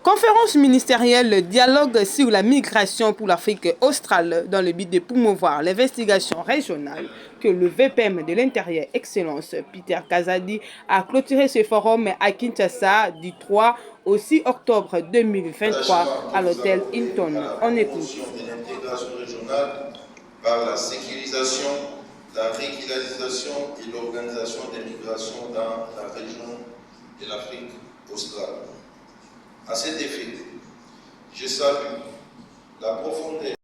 Conférence ministérielle dialogue sur la migration pour l'Afrique australe dans le but de promouvoir l'investigation régionale que le VPM de l'Intérieur Excellence Peter Kazadi a clôturé ce forum à Kinshasa du 3 au 6 octobre 2023 à l'hôtel Hinton. On écoute. De l'intégration régionale par la sécurisation, la régularisation et l'organisation des migrations dans la région de l'Afrique australe. À cet effet, je salue la profondeur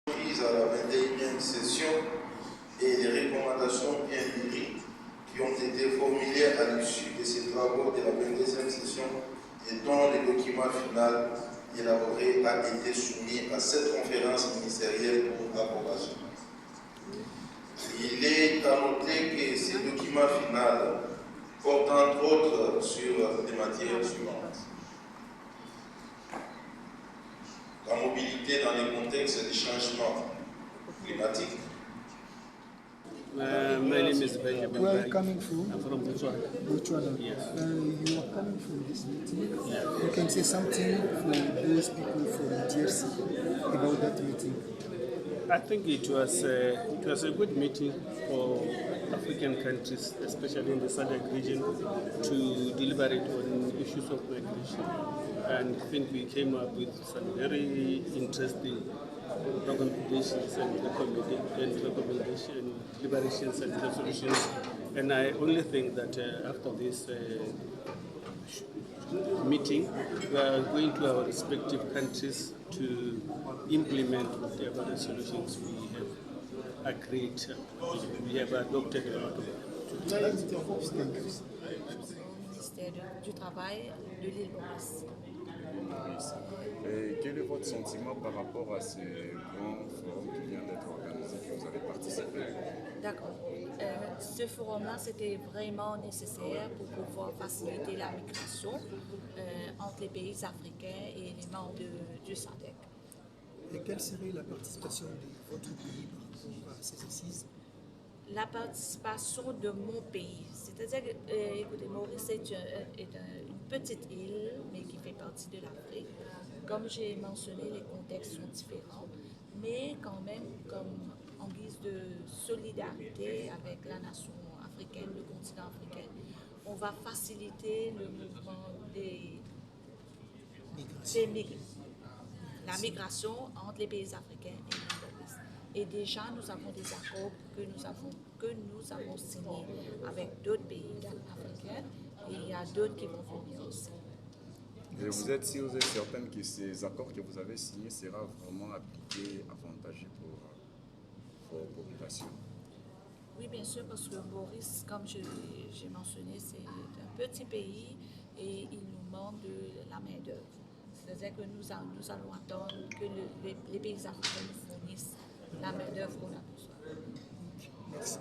prise à la 21e session et les recommandations bien mûries qui ont été formulées à l'issue de ces travaux de la 22e session et dont le document final élaboré a été soumis à cette conférence ministérielle pour approbation. Il est à noter que ce document final porte entre autres sur des matières suivantes. La mobilité dans les contextes des changements climatiques. My name is Benjamin. Where are you coming from? I'm from Botswana. Botswana. Yes. You are coming from this meeting. You can say something for those people from DRC about that meeting. I think it was a good meeting for African countries, especially in the SADC region, to deliberate on issues of migration. And I think we came up with some very interesting recommendations and deliberations and resolutions. And I only think that after this meeting, we are going to our respective countries to implement whatever resolutions we have agreed. We have adopted a lot of them. Ministère du Travail de l'île Maurice. Et quel est votre sentiment par rapport à ce grand forum qui vient d'être organisé, que vous avez participé? D'accord. Ce forum-là, c'était vraiment nécessaire pour pouvoir faciliter la migration entre les pays africains et les membres du SADC. Et quelle serait la participation de votre pays par rapport à ces assises? La participation de mon pays, c'est-à-dire que, écoutez, Maurice est une petite île, mais qui fait partie de l'Afrique. Comme j'ai mentionné, les contextes sont différents, mais quand même, comme en guise de solidarité avec la nation africaine, le continent africain, on va faciliter le mouvement des migrants, la migration entre les pays africains et l'île Maurice. Et déjà, nous avons des accords que nous avons signés avec d'autres pays africains et il y a d'autres qui vont venir aussi. Et vous êtes certaine que ces accords que vous avez signés seront vraiment appliqués, avantageux pour vos populations? Oui, bien sûr, parce que Maurice, comme j'ai mentionné, c'est un petit pays et il nous manque de la main-d'œuvre. C'est-à-dire que nous allons attendre que les pays africains nous fournissent la main-d'œuvre qu'on a besoin. Merci.